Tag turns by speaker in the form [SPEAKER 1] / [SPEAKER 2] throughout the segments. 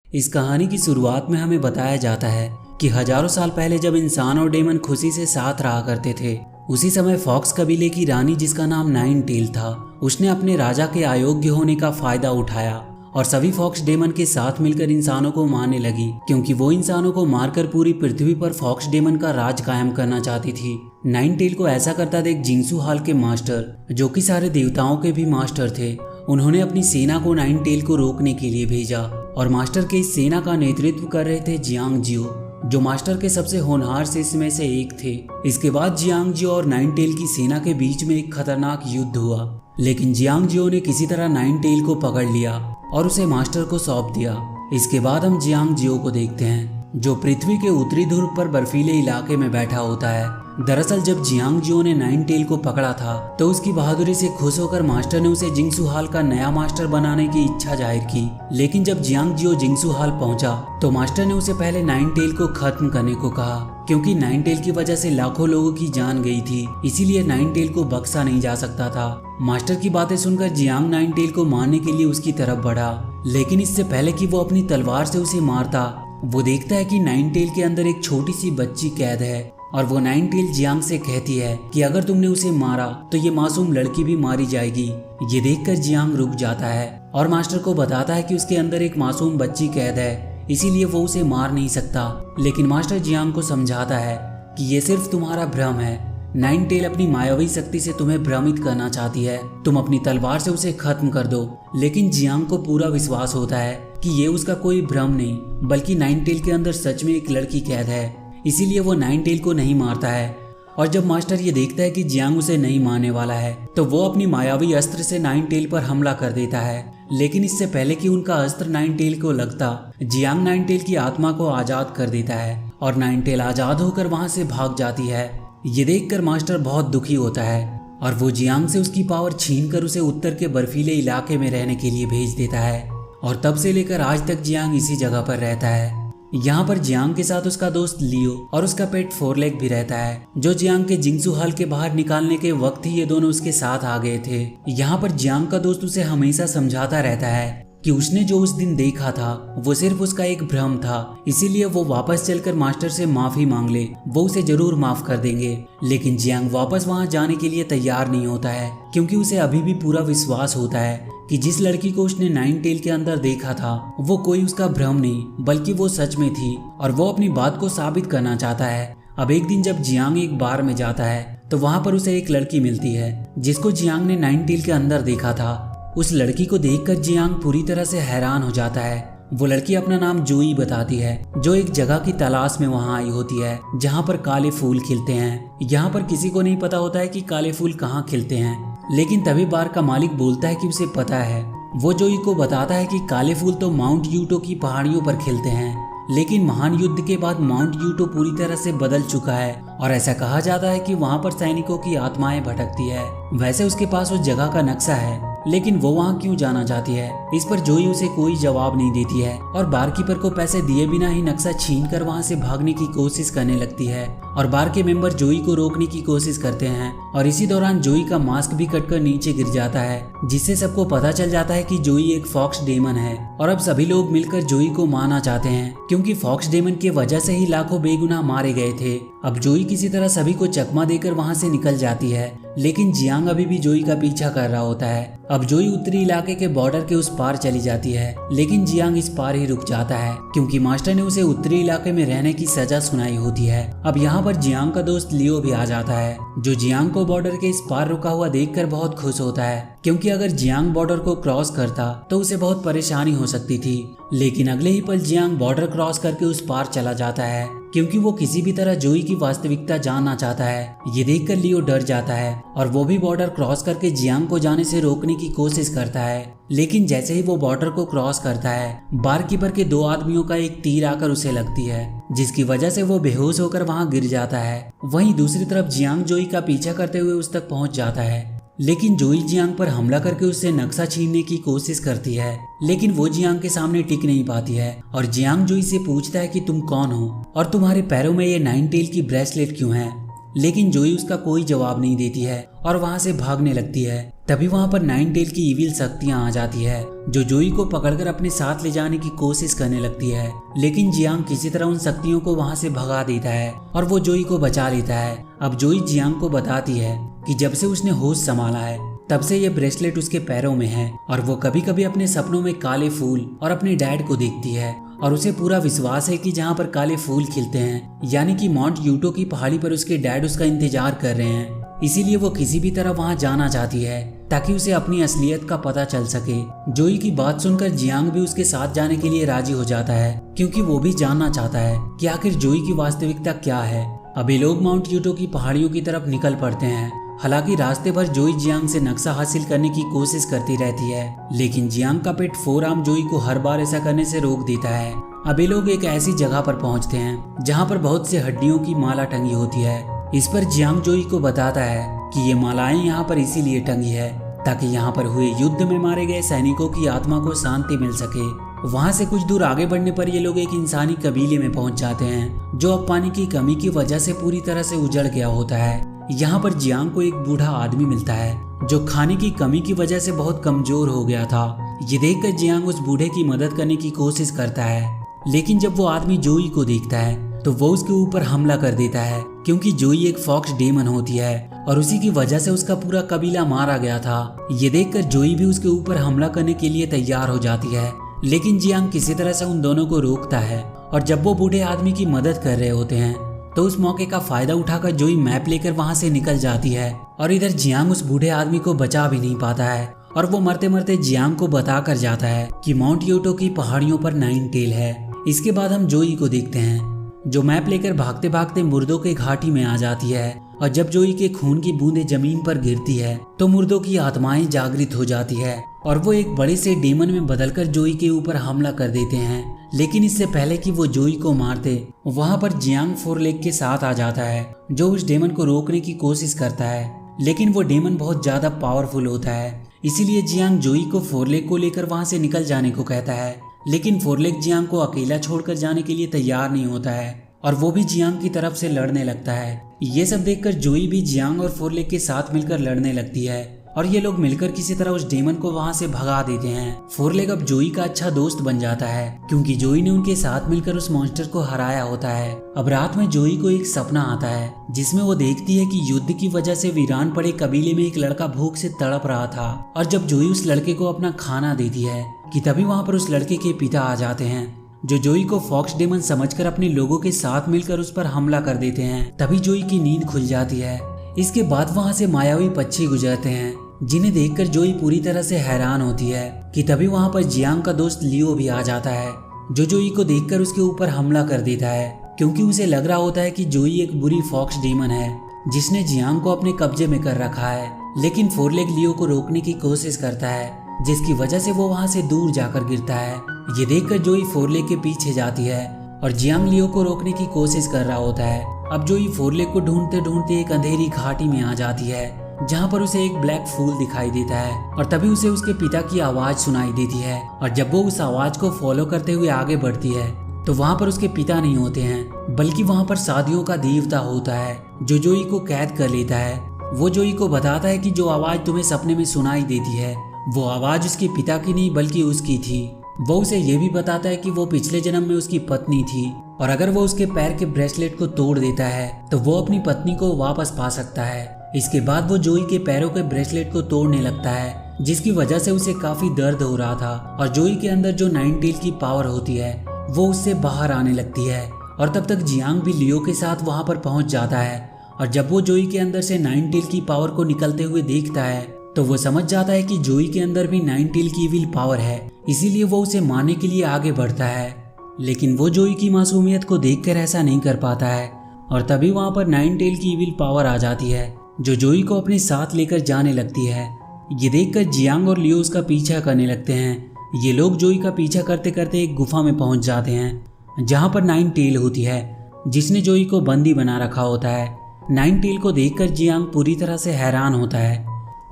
[SPEAKER 1] इस कहानी की शुरुआत में हमें बताया जाता है कि हजारों साल पहले जब इंसान और डेमन खुशी से साथ रहा करते थे, उसी समय फॉक्स कबीले की रानी जिसका नाम नाइन टेल था, उसने अपने राजा के अयोग्य होने का फायदा उठाया और सभी फॉक्स डेमन के साथ मिलकर इंसानों को मारने लगी, क्योंकि वो इंसानों को मारकर पूरी पृथ्वी पर फॉक्स डेमन का राज कायम करना चाहती थी। नाइन टेल को ऐसा करता देख जिंगसू हाल के मास्टर, जो कि सारे देवताओं के भी मास्टर थे, उन्होंने अपनी सेना को नाइन टेल को रोकने के लिए भेजा और मास्टर के इस सेना का नेतृत्व कर रहे थे जियांग जियो, जो मास्टर के सबसे होनहार शिष्य में से एक थे। इसके बाद जियांग जियो और नाइन टेल की सेना के बीच में एक खतरनाक युद्ध हुआ, लेकिन जियांग जियो ने किसी तरह नाइन टेल को पकड़ लिया और उसे मास्टर को सौंप दिया। इसके बाद हम जियांग जियो को देखते हैं, जो पृथ्वी के उत्तरी ध्रुव पर बर्फीले इलाके में बैठा होता है। दरअसल जब जियांग जियो ने नाइन टेल को पकड़ा था तो उसकी बहादुरी से खुश होकर मास्टर ने उसे जिंगसू हाल का नया मास्टर बनाने की इच्छा जाहिर की। लेकिन जब जियांग जियो जिंगसू हाल पहुंचा तो मास्टर ने उसे पहले नाइन टेल को खत्म करने को कहा, क्योंकि नाइन टेल की वजह से लाखों लोगों की जान गई थी, इसीलिए नाइन टेल को बख्शा नहीं जा सकता था। मास्टर की बातें सुनकर जियांग नाइन टेल को मारने के लिए उसकी तरफ बढ़ा, लेकिन इससे पहले कि वो अपनी तलवार से उसे मारता, वो देखता है कि नाइन टेल के अंदर एक छोटी सी बच्ची कैद है और वो नाइन टेल जियांग से कहती है कि अगर तुमने उसे मारा तो ये मासूम लड़की भी मारी जाएगी। ये देखकर जियांग रुक जाता है और मास्टर को बताता है कि उसके अंदर एक मासूम बच्ची कैद है, इसीलिए वो उसे मार नहीं सकता। लेकिन मास्टर जियांग को समझाता है कि ये सिर्फ तुम्हारा भ्रम है। नाइन टेल अपनी मायावी शक्ति से तुम्हें भ्रमित करना चाहती है, तुम अपनी तलवार से उसे खत्म कर दो। लेकिन जियांग को पूरा विश्वास होता है कि ये उसका कोई भ्रम नहीं, बल्कि नाइन टेल के अंदर सच में एक लड़की कैद है, इसीलिए वो नाइन टेल को नहीं मारता है। और जब मास्टर ये देखता है कि जियांग उसे नहीं मारने वाला है तो वो अपनी मायावी अस्त्र से नाइन टेल पर हमला कर देता है। लेकिन इससे पहले कि उनका अस्त्र नाइन टेल को लगता, जियांग नाइन टेल की आत्मा को आजाद कर देता है और नाइन टेल आजाद होकर वहां से भाग जाती है। ये देखकर मास्टर बहुत दुखी होता है और वो जियांग से उसकी पावर छीनकर उसे उत्तर के बर्फीले इलाके में रहने के लिए भेज देता है। और तब से लेकर आज तक जियांग इसी जगह पर रहता है। यहाँ पर जियांग के साथ उसका दोस्त लियो और उसका पेट फोरलेग भी रहता है, जो जियांग के जिंगसू हाल के बाहर निकालने के वक्त ही ये दोनों उसके साथ आ गए थे। यहाँ पर जियांग का दोस्त उसे हमेशा समझाता रहता है कि उसने जो उस दिन देखा था वो सिर्फ उसका एक भ्रम था, इसीलिए वो वापस चलकर मास्टर से माफी मांग ले, वो उसे जरूर माफ कर देंगे। लेकिन जियांग वापस वहां जाने के लिए तैयार नहीं होता है, क्योंकि उसे अभी भी पूरा विश्वास होता है कि जिस लड़की को उसने नाइन टेल के अंदर देखा था वो कोई उसका भ्रम नहीं बल्कि वो सच में थी, और वो अपनी बात को साबित करना चाहता है। अब एक दिन जब जियांग एक बार में जाता है तो वहां पर उसे एक लड़की मिलती है जिसको जियांग ने नाइन टेल के अंदर देखा था। उस लड़की को देखकर जियांग पूरी तरह से हैरान हो जाता है। वो लड़की अपना नाम जोई बताती है, जो एक जगह की तलाश में वहां आई होती है जहां पर काले फूल खिलते हैं। यहाँ पर किसी को नहीं पता होता है कि काले फूल कहाँ खिलते हैं, लेकिन तभी बार का मालिक बोलता है कि उसे पता है। वो जोई को बताता है कि काले फूल तो माउंट यूटो की पहाड़ियों पर खिलते हैं, लेकिन महान युद्ध के बाद माउंट यूटो पूरी तरह से बदल चुका है और ऐसा कहा जाता है कि वहाँ पर सैनिकों की आत्माएं भटकती है। वैसे उसके पास उस जगह का नक्शा है, लेकिन वो वहाँ क्यों जाना चाहती है, इस पर जोई उसे कोई जवाब नहीं देती है और बारकीपर को पैसे दिए बिना ही नक्शा छीनकर वहाँ से भागने की कोशिश करने लगती है। और बार के मेंबर जोई को रोकने की कोशिश करते हैं और इसी दौरान जोई का मास्क भी कटकर नीचे गिर जाता है, जिससे सबको पता चल जाता है कि जोई एक फॉक्स डेमन है। और अब सभी लोग मिलकर जोई को मारना चाहते हैं, क्योंकि फॉक्स डेमन की वजह से ही लाखों बेगुनाह मारे गए थे। अब जोई किसी तरह सभी को चकमा देकर वहां से निकल जाती है, लेकिन जियांग अभी भी जोई का पीछा कर रहा होता है। अब जोई उत्तरी इलाके के बॉर्डर के उस पार चली जाती है, लेकिन जियांग इस पार ही रुक जाता है, क्योंकि मास्टर ने उसे उत्तरी इलाके में रहने की सजा सुनाई होती है। अब यहाँ पर जियांग का दोस्त लियो भी आ जाता है, जो जियांग को बॉर्डर के इस पार रुका हुआ देखकर बहुत खुश होता है, क्योंकि अगर जियांग बॉर्डर को क्रॉस करता तो उसे बहुत परेशानी हो सकती थी। लेकिन अगले ही पल जियांग बॉर्डर क्रॉस करके उस पार चला जाता है, क्योंकि वो किसी भी तरह जोई की वास्तविकता जानना चाहता है। ये देखकर लियो डर जाता है और वो भी बॉर्डर क्रॉस करके जियांग को जाने से रोकने की कोशिश करता है। लेकिन जैसे ही वो बॉर्डर को क्रॉस करता है, बारकीपर के दो आदमियों का एक तीर आकर उसे लगती है, जिसकी वजह से वो बेहोश होकर वहां गिर जाता है। वहीं दूसरी तरफ जियांग जोई का पीछा करते हुए उस तक पहुंच जाता है, लेकिन जोई जियांग पर हमला करके उससे नक्शा छीनने की कोशिश करती है, लेकिन वो जियांग के सामने टिक नहीं पाती है। और जियांग जोई से पूछता है कि तुम कौन हो और तुम्हारे पैरों में ये नाइन टेल की ब्रेसलेट क्यों है। लेकिन जोई उसका कोई जवाब नहीं देती है और वहाँ से भागने लगती है। तभी वहाँ पर नाइन टेल की इविल शक्तियाँ आ जाती है जो जोई को पकड़कर अपने साथ ले जाने की कोशिश करने लगती है, लेकिन जियांग किसी तरह उन शक्तियों को वहाँ से भगा देता है और वो जोई को बचा लेता है। अब जोई जियांग को बताती है कि जब से उसने होश संभाला है तब से ये ब्रेसलेट उसके पैरों में है और वो कभी कभी अपने सपनों में काले फूल और अपने डैड को देखती है और उसे पूरा विश्वास है कि जहाँ पर काले फूल खिलते हैं यानी कि माउंट यूटो की पहाड़ी पर उसके डैड उसका इंतजार कर रहे हैं। इसीलिए वो किसी भी तरह वहाँ जाना चाहती है ताकि उसे अपनी असलियत का पता चल सके। जोई की बात सुनकर जियांग भी उसके साथ जाने के लिए राजी हो जाता है क्योंकि वो भी जानना चाहता है कि आखिर जोई की वास्तविकता क्या है। अभी लोग माउंट यूटो की पहाड़ियों की तरफ निकल पड़ते हैं। हालांकि रास्ते भर जोई जियांग से नक्शा हासिल करने की कोशिश करती रहती है, लेकिन जियांग का पेट फोर आर्म जोई को हर बार ऐसा करने से रोक देता है। अभी लोग एक ऐसी जगह पर पहुंचते हैं जहां पर बहुत से हड्डियों की माला टंगी होती है। इस पर जियांग जोई को बताता है कि ये मालाएं यहाँ पर इसीलिए टंगी है ताकि यहाँ पर हुए युद्ध में मारे गए सैनिकों की आत्मा को शांति मिल सके। वहाँ से कुछ दूर आगे बढ़ने पर ये लोग एक इंसानी कबीले में पहुंच जाते हैं जो अब पानी की कमी की वजह से पूरी तरह से उजड़ गया होता है। यहाँ पर जियांग को एक बूढ़ा आदमी मिलता है जो खाने की कमी की वजह से बहुत कमजोर हो गया था। ये देखकर जियांग उस बूढ़े की मदद करने की कोशिश करता है, लेकिन जब वो आदमी जोई को देखता है तो वो उसके ऊपर हमला कर देता है क्योंकि जोई एक फॉक्स डेमन होती है और उसी की वजह से उसका पूरा कबीला मारा गया था। ये देखकर जोई भी उसके ऊपर हमला करने के लिए तैयार हो जाती है, लेकिन जियांग किसी तरह से उन दोनों को रोकता है और जब वो बूढ़े आदमी की मदद कर रहे होते हैं तो उस मौके का फायदा उठाकर जोई मैप लेकर वहां से निकल जाती है और इधर जियांग उस बूढ़े आदमी को बचा भी नहीं पाता है और वो मरते मरते जियांग को बता कर जाता है कि माउंट यूटो की पहाड़ियों पर नाइन टेल है। इसके बाद हम जोई को देखते हैं जो मैप लेकर भागते भागते मुर्दों के घाटी में आ जाती है और जब जोई के खून की बूंदें जमीन पर गिरती है तो मुर्दों की आत्माएं जागृत हो जाती है और वो एक बड़े से डेमन में बदलकर जोई के ऊपर हमला कर देते हैं। लेकिन इससे पहले कि वो जोई को मारते वहां पर जियांग फोर लेग के साथ आ जाता है जो उस डेमन को रोकने की कोशिश करता है, लेकिन वो डेमन बहुत ज्यादा पावरफुल होता है। इसीलिए जियांग जोई को फोर लेग को लेकर वहां से निकल जाने को कहता है, लेकिन फोर लेग जियांग को अकेला छोड़कर जाने के लिए तैयार नहीं होता है और वो भी जियांग की तरफ से लड़ने लगता है। ये सब देखकर जोई भी जियांग और फोर लेग के साथ मिलकर लड़ने लगती है और ये लोग मिलकर किसी तरह उस डेमन को वहां से भगा देते हैं। फोर लेग अब जोई का अच्छा दोस्त बन जाता है क्योंकि जोई ने उनके साथ मिलकर उस मॉन्स्टर को हराया होता है। अब रात में जोई को एक सपना आता है जिसमें वो देखती है कि युद्ध की वजह से वीरान पड़े कबीले में एक लड़का भूख से तड़प रहा था और जब जोई उस लड़के को अपना खाना देती है कि तभी वहाँ पर उस लड़के के पिता आ जाते हैं जो जोई को फॉक्स डेमन समझकर अपने लोगों के साथ मिलकर उस पर हमला कर देते हैं। तभी जोई की नींद खुल जाती है। इसके बाद वहाँ से मायावी पक्षी गुजरते हैं जिन्हें देखकर जोई पूरी तरह से हैरान होती है कि तभी वहाँ पर जियांग का दोस्त लियो भी आ जाता है जो जोई को देखकर उसके ऊपर हमला कर देता है क्योंकि उसे लग रहा होता है कि जोई एक बुरी फॉक्स डेमन है जिसने जियांग को अपने कब्जे में कर रखा है। लेकिन फोर लेग लियो को रोकने की कोशिश करता है जिसकी वजह से वो वहाँ से दूर जाकर गिरता है। ये देखकर जोई फोर लेग के पीछे जाती है और जियांग लियो को रोकने की कोशिश कर रहा होता है। अब जोई फोर लेग को ढूंढते ढूंढते एक अंधेरी घाटी में आ जाती है जहाँ पर उसे एक ब्लैक फूल दिखाई देता है और तभी उसे उसके पिता की आवाज सुनाई देती है और जब वो उस आवाज को फॉलो करते हुए आगे बढ़ती है तो वहाँ पर उसके पिता नहीं होते हैं बल्कि वहाँ पर शादियों का देवता होता है जो जोई को कैद कर लेता है। वो जोई को बताता है कि जो आवाज तुम्हें सपने में सुनाई देती है वो आवाज उसके पिता की नहीं बल्कि उसकी थी। वो उसे ये भी बताता है कि वो पिछले जन्म में उसकी पत्नी थी और अगर वो उसके पैर के ब्रेसलेट को तोड़ देता है तो वो अपनी पत्नी को वापस पा सकता है। इसके बाद वो जोई के पैरों के ब्रेसलेट को तोड़ने लगता है जिसकी वजह से उसे काफी दर्द हो रहा था और जोई के अंदर जो नाइन टेल की पावर होती है वो उससे बाहर आने लगती है और तब तक जियांग भी लियो के साथ वहां पर पहुंच जाता है और जब वो जोई के अंदर से नाइन टेल की पावर को निकलते हुए देखता है तो वो समझ जाता है कि जोई के अंदर भी नाइन टेल की विल पावर है, इसीलिए वो उसे मारने के लिए आगे बढ़ता है। लेकिन वो जोई की मासूमियत को देखकर ऐसा नहीं कर पाता है और तभी वहां पर नाइन टेल की विल पावर आ जाती है जो जोई को अपने साथ लेकर जाने लगती है। ये देखकर जियांग और लियो उसका पीछा करने लगते हैं। ये लोग जोई का पीछा करते करते एक गुफा में पहुंच जाते हैं जहां पर नाइन टेल होती है जिसने जोई को बंदी बना रखा होता है। नाइन टेल को देखकर जियांग पूरी तरह से हैरान होता है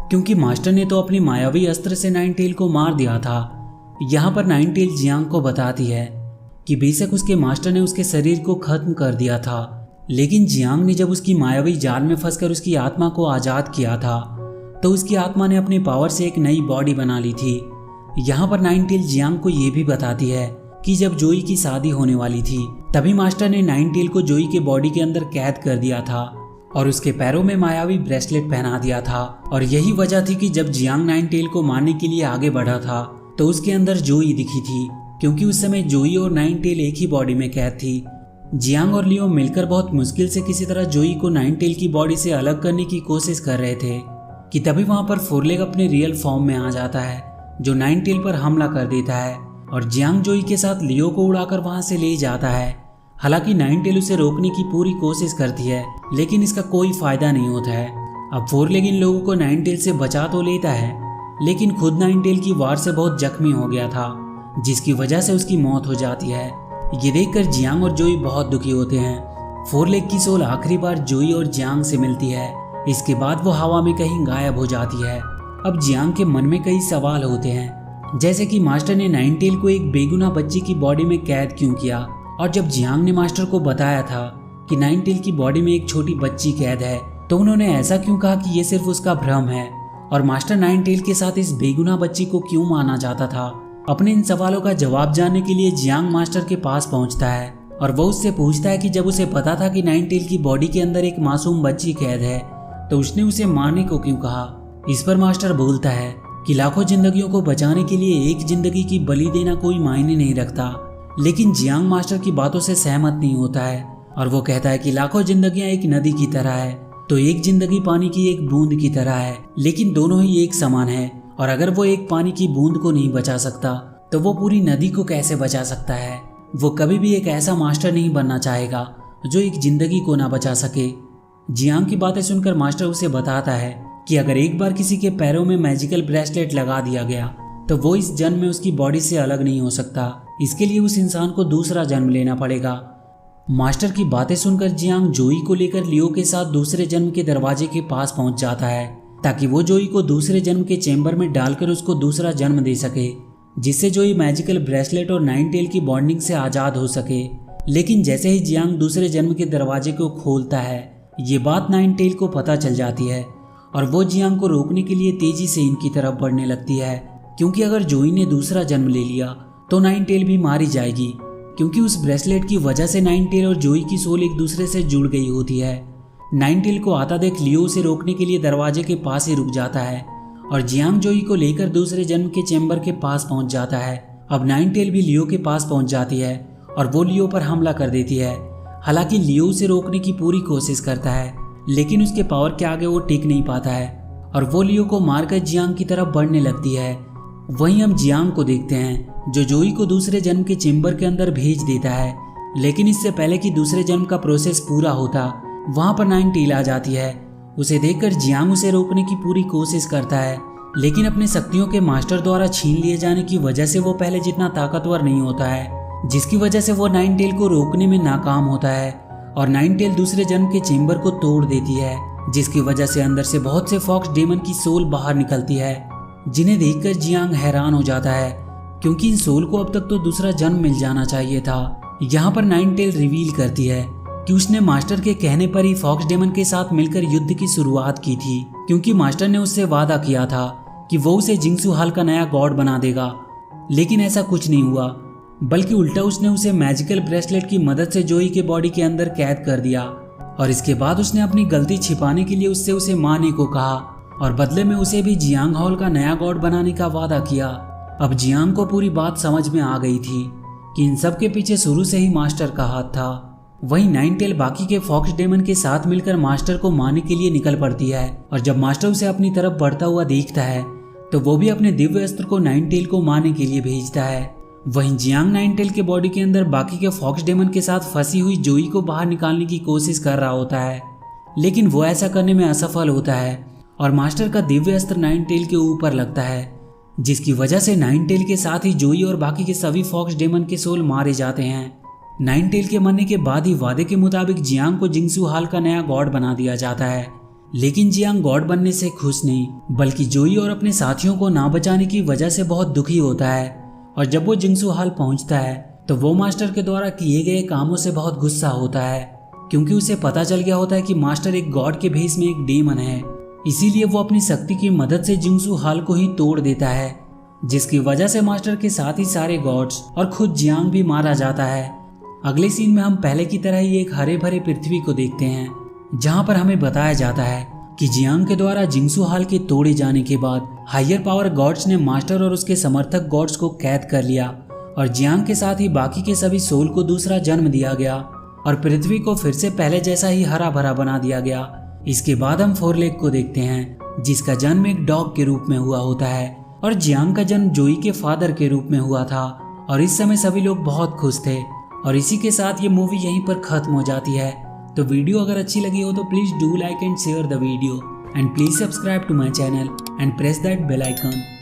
[SPEAKER 1] क्योंकि मास्टर ने तो अपनी मायावी अस्त्र से नाइन टेल को मार दिया था। यहाँ पर नाइन टेल जियांग को बताती है कि बेशक उसके मास्टर ने उसके शरीर को खत्म कर दिया था लेकिन जियांग ने जब उसकी मायावी जाल में फंसकर उसकी आत्मा को आज़ाद किया था तो उसकी आत्मा ने अपनी पावर से एक नई बॉडी बना ली थी। यहाँ पर नाइनटेल जियांग को ये भी बताती है कि जब जोई की शादी होने वाली थी तभी मास्टर ने नाइनटेल को जोई के बॉडी के अंदर कैद कर दिया था और उसके पैरों में मायावी ब्रेसलेट पहना दिया था। और यही वजह थी कि जब जियांग नाइनटेल को मारने के लिए आगे बढ़ा था तो उसके अंदर जोई दिखी थी, क्योंकि उस समय जोई और नाइनटेल एक ही बॉडी में कैद थी। जियांग और लियो मिलकर बहुत मुश्किल से किसी तरह जोई को नाइनटेल की बॉडी से अलग करने की कोशिश कर रहे थे कि तभी वहां पर फोरलेग अपने रियल फॉर्म में आ जाता है जो नाइनटेल पर हमला कर देता है और जियांग जोई के साथ लियो को उड़ाकर वहां से ले जाता है। हालांकि नाइनटेल उसे रोकने की पूरी कोशिश करती है लेकिन इसका कोई फायदा नहीं होता है। अब फोरलेग इन लोगों को नाइनटेल से बचा तो लेता है लेकिन खुद नाइनटेल की वार से बहुत जख्मी हो गया था जिसकी वजह से उसकी मौत हो जाती है। ये देखकर जियांग और जोई बहुत दुखी होते हैं। फोरलेग की सोल आखिरी बार जोई और जियांग से मिलती है, इसके बाद वो हवा में कहीं गायब हो जाती है। अब जियांग के मन में कई सवाल होते हैं, जैसे कि मास्टर ने नाइनटेल को एक बेगुनाह बच्ची की बॉडी में कैद क्यों किया, और जब जियांग ने मास्टर को बताया था कि नाइनटेल की बॉडी में एक छोटी बच्ची कैद है तो उन्होंने ऐसा क्यों कहा कि ये सिर्फ उसका भ्रम है, और मास्टर नाइनटेल के साथ इस बेगुनाह बच्ची को क्यों मारना चाहता था। अपने इन सवालों का जवाब जानने के लिए जियांग मास्टर के पास पहुंचता है और वो उससे पूछता है कि जब उसे पता था कि नाइनटेल की बॉडी के अंदर एक मासूम बच्ची कैद है तो उसने उसे मारने को क्यों कहा। इस पर मास्टर बोलता है कि लाखों जिंदगियों को बचाने के लिए एक जिंदगी की बलि देना कोई मायने नहीं रखता। लेकिन जियांग मास्टर की बातों से सहमत नहीं होता है और वो कहता है कि लाखों जिंदगियां एक नदी की तरह है तो एक जिंदगी पानी की एक बूंद की तरह है, लेकिन दोनों ही एक समान है। और अगर वो एक पानी की बूंद को नहीं बचा सकता तो वो पूरी नदी को कैसे बचा सकता है। वो कभी भी एक ऐसा मास्टर नहीं बनना चाहेगा जो एक जिंदगी को ना बचा सके। जियांग की बातें सुनकर मास्टर उसे बताता है कि अगर एक बार किसी के पैरों में मैजिकल ब्रेसलेट लगा दिया गया तो वो इस जन्म में उसकी बॉडी से अलग नहीं हो सकता। इसके लिए उस इंसान को दूसरा जन्म लेना पड़ेगा। मास्टर की बातें सुनकर जियांग जोई को लेकर लियो के साथ दूसरे जन्म के दरवाजे के पास पहुंच जाता है ताकि वो जोई को दूसरे जन्म के चेंबर में डालकर उसको दूसरा जन्म दे सके, जिससे जोई मैजिकल ब्रेसलेट और नाइनटेल की बॉन्डिंग से आज़ाद हो सके। लेकिन जैसे ही जियांग दूसरे जन्म के दरवाजे को खोलता है ये बात नाइनटेल को पता चल जाती है और वो जियांग को रोकने के लिए तेजी से इनकी तरफ बढ़ने लगती है, क्योंकि अगर जोई ने दूसरा जन्म ले लिया तो नाइनटेल भी मारी जाएगी, क्योंकि उस ब्रेसलेट की वजह से नाइनटेल और जोई की सोल एक दूसरे से जुड़ गई होती है। नाइनटेल को आता देख लियो उसे रोकने के लिए दरवाजे के पास ही रुक जाता है और जियांग जोई को लेकर दूसरे जन्म के चेंबर के पास पहुंच जाता है। अब नाइनटेल भी लियो के पास पहुंच जाती है और वो लियो पर हमला कर देती है। हालांकि लियो उसे रोकने की पूरी कोशिश करता है लेकिन उसके पावर के आगे वो टिक नहीं पाता है और वो लियो को मारकर जियांग की तरफ बढ़ने लगती है। वहीं हम जियांग को देखते हैं जो जोई को दूसरे जन्म के चेंबर के अंदर भेज देता है, लेकिन इससे पहले कि दूसरे जन्म का प्रोसेस पूरा होता वहां पर नाइनटेल आ जाती है। उसे देखकर जियांग उसे रोकने की पूरी कोशिश करता है, लेकिन अपने शक्तियों के मास्टर द्वारा छीन लिए जाने की वजह से वो पहले जितना ताकतवर नहीं होता है, जिसकी वजह से वो नाइनटेल को रोकने में नाकाम होता है और नाइनटेल दूसरे जन्म के चेंबर को तोड़ देती है, जिसकी वजह से अंदर से बहुत से फॉक्स डेमन की सोल बाहर निकलती है, जिन्हें देखकर जियांग हैरान हो जाता है क्योंकि इन सोल को अब तक तो दूसरा जन्म मिल जाना चाहिए था। यहाँ पर नाइनटेल रिवील करती है कि उसने मास्टर के कहने पर ही फॉक्स डेमन के साथ मिलकर युद्ध की शुरुआत की थी, क्योंकि मास्टर ने उससे वादा किया था कि वो उसे जिंगसू हाल का नया गॉड बना देगा। लेकिन ऐसा कुछ नहीं हुआ, बल्कि उल्टा उसने उसे मैजिकल ब्रेसलेट की मदद से जोई के बॉडी के अंदर कैद कर दिया और इसके बाद उसने अपनी गलती छिपाने के लिए उससे उसे मारने को कहा और बदले में उसे भी जियांग हॉल का नया गॉड बनाने का वादा किया। अब जियांग को पूरी बात समझ में आ गई थी कि इन सब के पीछे शुरू से ही मास्टर का हाथ था। वहीं नाइनटेल बाकी के फॉक्स डेमन के साथ मिलकर मास्टर को मारने के लिए निकल पड़ती है और जब मास्टर उसे अपनी तरफ बढ़ता हुआ देखता है तो वो भी अपने दिव्य अस्त्र को नाइनटेल को मारने के लिए भेजता है। वहीं जियांग नाइनटेल के बॉडी के अंदर बाकी के फॉक्स डेमन के साथ फंसी हुई जोई को बाहर निकालने की कोशिश कर रहा होता है, लेकिन वो ऐसा करने में असफल होता है और मास्टर का दिव्य अस्त्र नाइनटेल के ऊपर लगता है, जिसकी वजह से नाइनटेल के साथ ही जोई और बाकी के सभी फॉक्स डेमन के सोल मारे जाते हैं। नाइनटेल के मरने के बाद ही वादे के मुताबिक जियांग को जिंगसू हाल का नया गॉड बना दिया जाता है, लेकिन जियांग गॉड बनने से खुश नहीं बल्कि जोई और अपने साथियों को ना बचाने की वजह से बहुत दुखी होता है। और जब वो जिंगसू हाल पहुंचता है तो वो मास्टर के द्वारा किए गए कामों से बहुत गुस्सा होता है क्योंकि उसे पता चल गया होता है कि मास्टर एक गॉड के भेष में एक डेमन है। इसीलिए वो अपनी शक्ति की मदद से जिंगसू हाल को ही तोड़ देता है, जिसकी वजह से मास्टर के साथ ही सारे गॉड्स और खुद जियांग भी मारा जाता है। अगले सीन में हम पहले की तरह ही एक हरे भरे पृथ्वी को देखते हैं, जहां पर हमें बताया जाता है कि जियांग के द्वारा जिंगसू हाल के तोड़े जाने के बाद हायर पावर गॉड्स ने मास्टर और उसके समर्थक गॉड्स को कैद कर लिया और जियांग के साथ ही बाकी के सभी सोल को दूसरा जन्म दिया गया और पृथ्वी को फिर से पहले जैसा ही हरा भरा बना दिया गया। इसके बाद हम फोर लेग को देखते हैं, जिसका जन्म एक डॉग के रूप में हुआ होता है और जियांग का जन्म जोई के फादर के रूप में हुआ था। और इस समय सभी लोग बहुत खुश थे और इसी के साथ ये मूवी यहीं पर खत्म हो जाती है। तो वीडियो अगर अच्छी लगी हो तो please do like and share the video and please subscribe to my channel and press that bell icon.